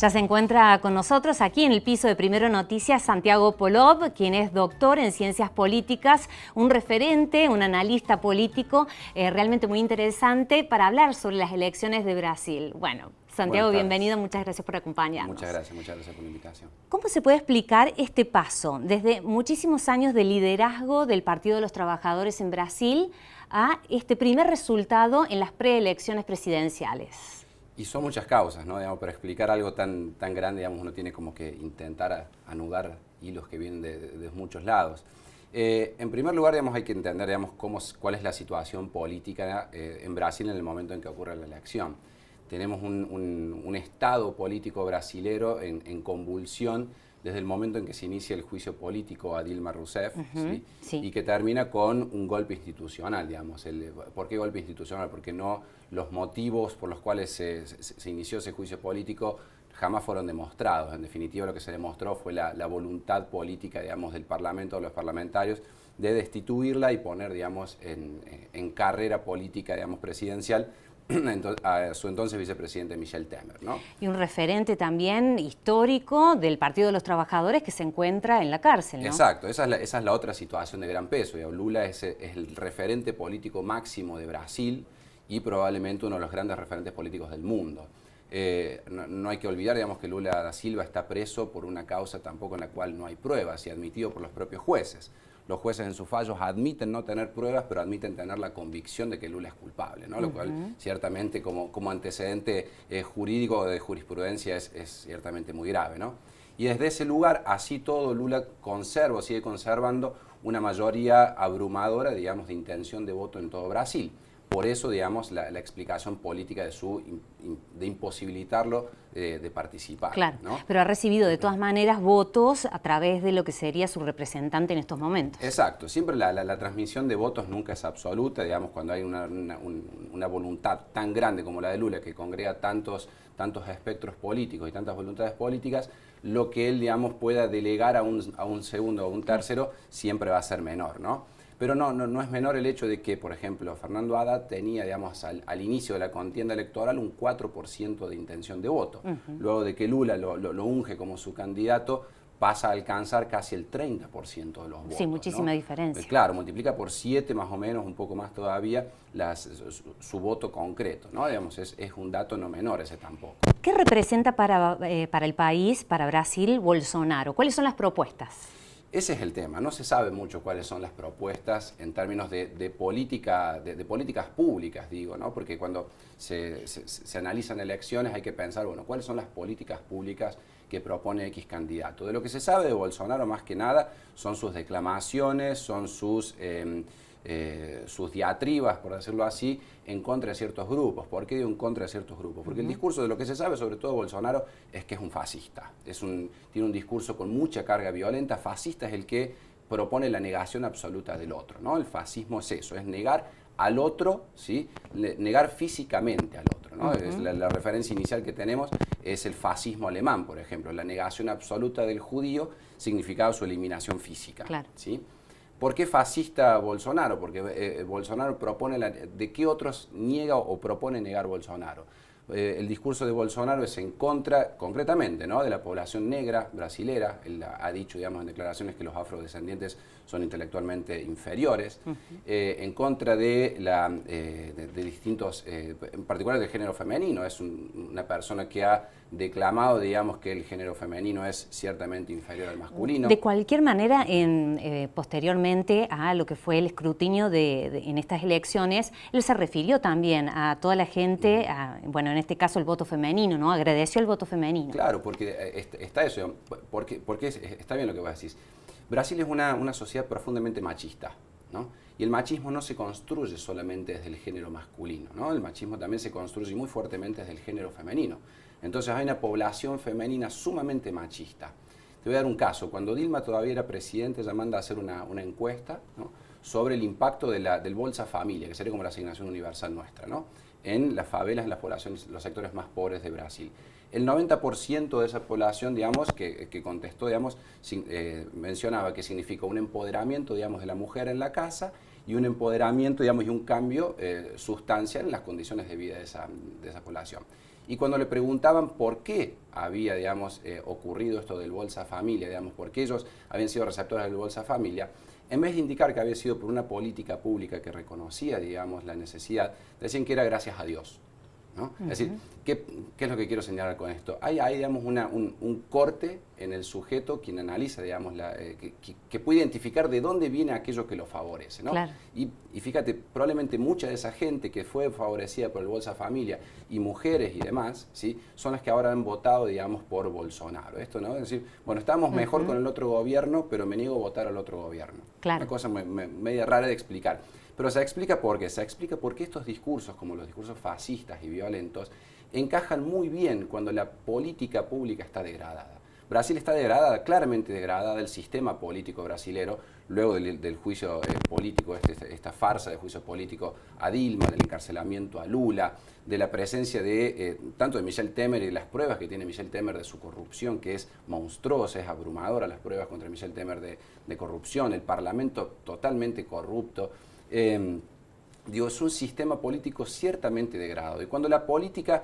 Ya se encuentra con nosotros aquí en el piso de Primero Noticias Santiago Polov, quien es doctor en Ciencias Políticas, un referente, un analista político realmente muy interesante para hablar sobre las elecciones de Brasil. Bueno, Santiago, bienvenido, muchas gracias por acompañarnos. Muchas gracias por la invitación. ¿Cómo se puede explicar este paso desde muchísimos años de liderazgo del Partido de los Trabajadores en Brasil a este primer resultado en las preelecciones presidenciales? Y son muchas causas, ¿no? Digamos, para explicar algo tan grande, digamos, uno tiene como que intentar anudar hilos que vienen de muchos lados. En primer lugar, digamos, hay que entender, digamos, cuál es la situación política en Brasil en el momento en que ocurre la elección. Tenemos un estado político brasilero en convulsión desde el momento en que se inicia el juicio político a Dilma Rousseff, ¿sí? Y que termina con un golpe institucional, digamos. ¿Por qué golpe institucional? Porque no los motivos por los cuales se inició ese juicio político jamás fueron demostrados. En definitiva, lo que se demostró fue la voluntad política, digamos, del Parlamento, de los parlamentarios, de destituirla y poner, digamos, en carrera política, digamos, presidencial a su entonces vicepresidente Michel Temer, ¿no? Y un referente también histórico del Partido de los Trabajadores que se encuentra en la cárcel, ¿no? Exacto, esa es la otra situación de gran peso. Lula es el referente político máximo de Brasil y probablemente uno de los grandes referentes políticos del mundo. No hay que olvidar, digamos, que Lula da Silva está preso por una causa tampoco en la cual no hay pruebas y admitido por los propios jueces. Los jueces en sus fallos admiten no tener pruebas, pero admiten tener la convicción de que Lula es culpable, ¿no? Lo cual ciertamente como antecedente jurídico de jurisprudencia es ciertamente muy grave, ¿no? Y desde ese lugar, así todo, Lula sigue conservando una mayoría abrumadora, digamos, de intención de voto en todo Brasil. Por eso, digamos, la explicación política de imposibilitarlo de participar. Claro, ¿no? Pero ha recibido de todas maneras votos a través de lo que sería su representante en estos momentos. Exacto, siempre la transmisión de votos nunca es absoluta, digamos, cuando hay una voluntad tan grande como la de Lula, que congrega tantos espectros políticos y tantas voluntades políticas, lo que él, digamos, pueda delegar a un segundo o un tercero siempre va a ser menor, ¿no? Pero no es menor el hecho de que, por ejemplo, Fernando Haddad tenía, digamos, al inicio de la contienda electoral un 4% de intención de voto. Luego de que Lula lo unge como su candidato, pasa a alcanzar casi el 30% de los votos. Sí, muchísima diferencia. Claro, multiplica por 7 más o menos, un poco más todavía, su voto concreto, ¿no? Digamos, es un dato no menor ese tampoco. ¿Qué representa para el país, para Brasil, Bolsonaro? ¿Cuáles son las propuestas? Ese es el tema, no se sabe mucho cuáles son las propuestas en términos de políticas públicas, digo, ¿no? Porque cuando se analizan elecciones hay que pensar, bueno, ¿cuáles son las políticas públicas que propone X candidato? De lo que se sabe de Bolsonaro más que nada son sus declamaciones, son sus diatribas, por decirlo así, en contra de ciertos grupos. ¿Por qué digo en contra de ciertos grupos? Porque el discurso de lo que se sabe, sobre todo de Bolsonaro, es que es un fascista. Tiene un discurso con mucha carga violenta. Fascista es el que propone la negación absoluta del otro, ¿no? El fascismo es eso, es negar al otro, ¿sí? Negar físicamente al otro, ¿no? Es la referencia inicial que tenemos es el fascismo alemán, por ejemplo. La negación absoluta del judío significaba su eliminación física, claro. ¿sí? ¿Por qué fascista Bolsonaro? Porque Bolsonaro propone, ¿de qué otros niega o propone negar Bolsonaro? El discurso de Bolsonaro es en contra, concretamente, ¿no?, de la población negra brasilera. Él ha dicho, digamos, en declaraciones que los afrodescendientes son intelectualmente inferiores, en contra de distintos, en particular del género femenino. Es una persona que ha declamado, digamos, que el género femenino es ciertamente inferior al masculino. De cualquier manera, posteriormente a lo que fue el escrutinio en estas elecciones, él se refirió también a toda la gente, bueno, en este caso el voto femenino, ¿no? Agradeció el voto femenino. Claro, porque está eso, porque está bien lo que vos decís. Brasil es una sociedad profundamente machista, ¿no? Y el machismo no se construye solamente desde el género masculino, ¿no? El machismo también se construye muy fuertemente desde el género femenino. Entonces hay una población femenina sumamente machista. Te voy a dar un caso. Cuando Dilma todavía era presidente, ella manda a hacer una encuesta, ¿no?, sobre el impacto del Bolsa Familia, que sería como la asignación universal nuestra, ¿no?, en las favelas, en las poblaciones, los sectores más pobres de Brasil. El 90% de esa población, digamos, que contestó, digamos, mencionaba que significa un empoderamiento, digamos, de la mujer en la casa y un empoderamiento, digamos, y un cambio sustancial en las condiciones de vida de esa población. Y cuando le preguntaban por qué había, digamos, ocurrido esto del Bolsa Familia, digamos, por qué ellos habían sido receptores del Bolsa Familia, en vez de indicar que había sido por una política pública que reconocía, digamos, la necesidad, decían que era gracias a Dios, ¿no? Es decir, ¿qué es lo que quiero señalar con esto? Hay digamos, un corte en el sujeto quien analiza, digamos, que puede identificar de dónde viene aquello que lo favorece, ¿no? Claro. Y fíjate, probablemente mucha de esa gente que fue favorecida por el Bolsa Familia y mujeres y demás, ¿sí? Son las que ahora han votado, digamos, por Bolsonaro. Esto, ¿no? Es decir, bueno, estamos mejor con el otro gobierno, pero me niego a votar al otro gobierno. Claro. Una cosa media rara de explicar. Pero se explica por qué. Se explica porque estos discursos, como los discursos fascistas y violentos, encajan muy bien cuando la política pública está degradada. Brasil está degradada, claramente degradada, el sistema político brasilero, luego del juicio político, esta farsa de juicio político a Dilma, del encarcelamiento a Lula, de la presencia de tanto de Michel Temer y de las pruebas que tiene Michel Temer de su corrupción, que es monstruosa, es abrumadora las pruebas contra Michel Temer de corrupción, el Parlamento totalmente corrupto. Digo, es un sistema político ciertamente degradado. Y cuando la política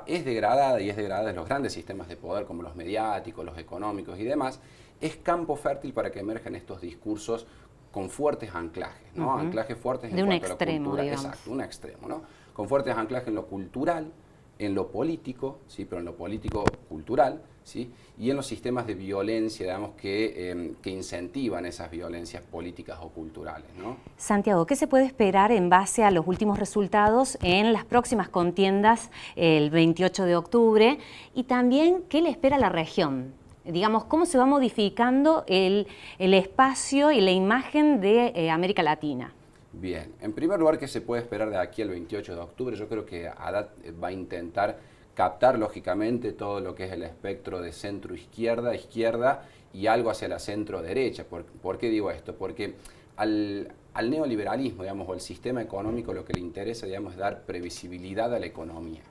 es degradada, y es degradada en los grandes sistemas de poder, como los mediáticos, los económicos y demás, es campo fértil para que emerjan estos discursos con fuertes anclajes, ¿no? Anclajes fuertes de en un cuanto extremo, a la cultura. digamos. Exacto, un extremo, ¿no? Con fuertes anclajes en lo cultural, en lo político, ¿sí? Pero en lo político-cultural, ¿sí? Y en los sistemas de violencia, digamos, que incentivan esas violencias políticas o culturales, ¿no? Santiago, ¿qué se puede esperar en base a los últimos resultados en las próximas contiendas el 28 de octubre? Y también, ¿qué le espera a la región? Digamos, ¿cómo se va modificando el espacio y la imagen de América Latina? Bien, en primer lugar, ¿qué se puede esperar de aquí al 28 de octubre? Yo creo que Haddad va a intentar captar lógicamente todo lo que es el espectro de centro-izquierda, izquierda y algo hacia la centro-derecha. ¿Por qué digo esto? Porque al neoliberalismo, digamos, o al sistema económico lo que le interesa, digamos, es dar previsibilidad a la economía.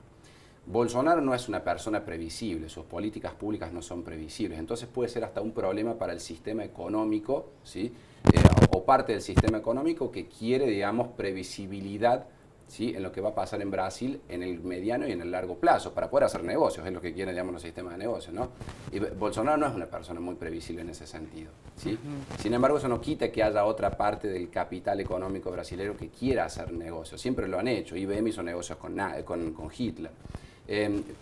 Bolsonaro no es una persona previsible, sus políticas públicas no son previsibles, entonces puede ser hasta un problema para el sistema económico, ¿sí? O parte del sistema económico que quiere, digamos, previsibilidad, ¿sí? En lo que va a pasar en Brasil en el mediano y en el largo plazo, para poder hacer negocios, es lo que quieren, digamos, los sistemas de negocios, ¿no? Y Bolsonaro no es una persona muy previsible en ese sentido, ¿sí? Sin embargo, eso no quita que haya otra parte del capital económico brasileño que quiera hacer negocios, siempre lo han hecho, IBM hizo negocios con Hitler.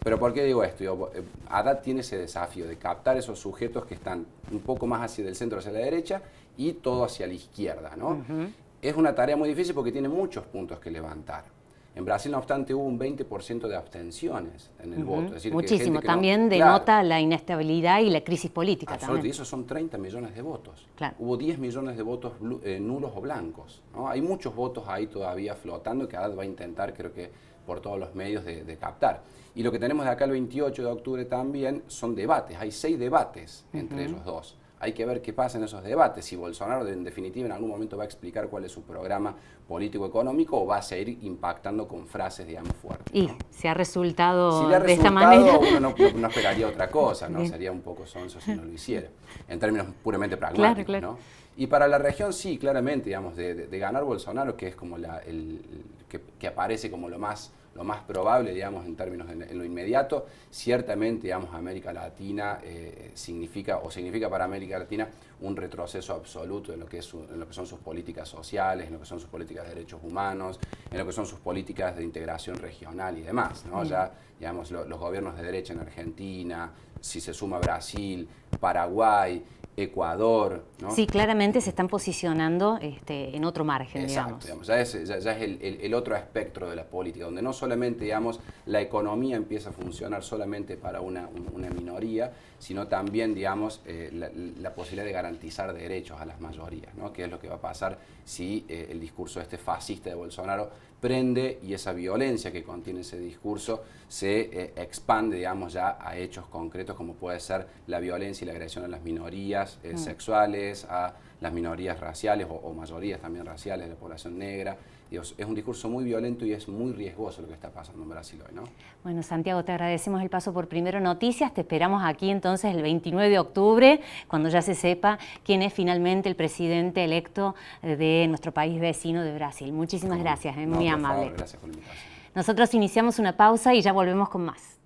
Pero ¿por qué digo esto? Haddad tiene ese desafío de captar esos sujetos que están un poco más hacia el centro, hacia la derecha, y todo hacia la izquierda, ¿no? Es una tarea muy difícil porque tiene muchos puntos que levantar. En Brasil, no obstante, hubo un 20% de abstenciones en el voto. Es decir, muchísimo, que también no, denota claro, la inestabilidad y la crisis política. absolutamente, y esos son 30 millones de votos. Claro. Hubo 10 millones de votos nulos o blancos, ¿no? Hay muchos votos ahí todavía flotando que Haddad va a intentar, creo que por todos los medios, de captar. Y lo que tenemos de acá el 28 de octubre también son debates. Hay 6 debates entre ellos dos. Hay que ver qué pasa en esos debates, si Bolsonaro en definitiva en algún momento va a explicar cuál es su programa político-económico o va a seguir impactando con frases, digamos, fuertes, ¿no? Y si ha resultado si le ha de esta resultado, manera... uno no esperaría otra cosa, ¿no? Sería un poco sonso si no lo hiciera, en términos puramente pragmáticos, claro. ¿no? Y para la región sí, claramente, digamos, de ganar Bolsonaro, que es como que aparece como lo más probable, digamos, en términos en lo inmediato, ciertamente, digamos, América Latina significa para América Latina un retroceso absoluto en lo que son sus políticas sociales, en lo que son sus políticas de derechos humanos, en lo que son sus políticas de integración regional y demás, ¿no? Ya, digamos, los gobiernos de derecha en Argentina, si se suma Brasil, Paraguay, Ecuador, ¿no? Sí, claramente se están posicionando en otro margen, exacto, digamos. Ya es el otro espectro de la política, donde no solamente, digamos, la economía empieza a funcionar solamente para una minoría, sino también, digamos, la posibilidad de garantizar derechos a las mayorías, ¿no? Que es lo que va a pasar si el discurso fascista de Bolsonaro prende y esa violencia que contiene ese discurso se expande, digamos, ya a hechos concretos como puede ser la violencia y la agresión a las minorías sexuales, a las minorías raciales o mayorías también raciales de la población negra. Dios, es un discurso muy violento y es muy riesgoso lo que está pasando en Brasil hoy, ¿no? Bueno, Santiago, te agradecemos el paso por Primero Noticias. Te esperamos aquí entonces el 29 de octubre, cuando ya se sepa quién es finalmente el presidente electo de nuestro país vecino de Brasil. Muchísimas gracias, muy amable. Favor, gracias por la invitación. Nosotros iniciamos una pausa y ya volvemos con más.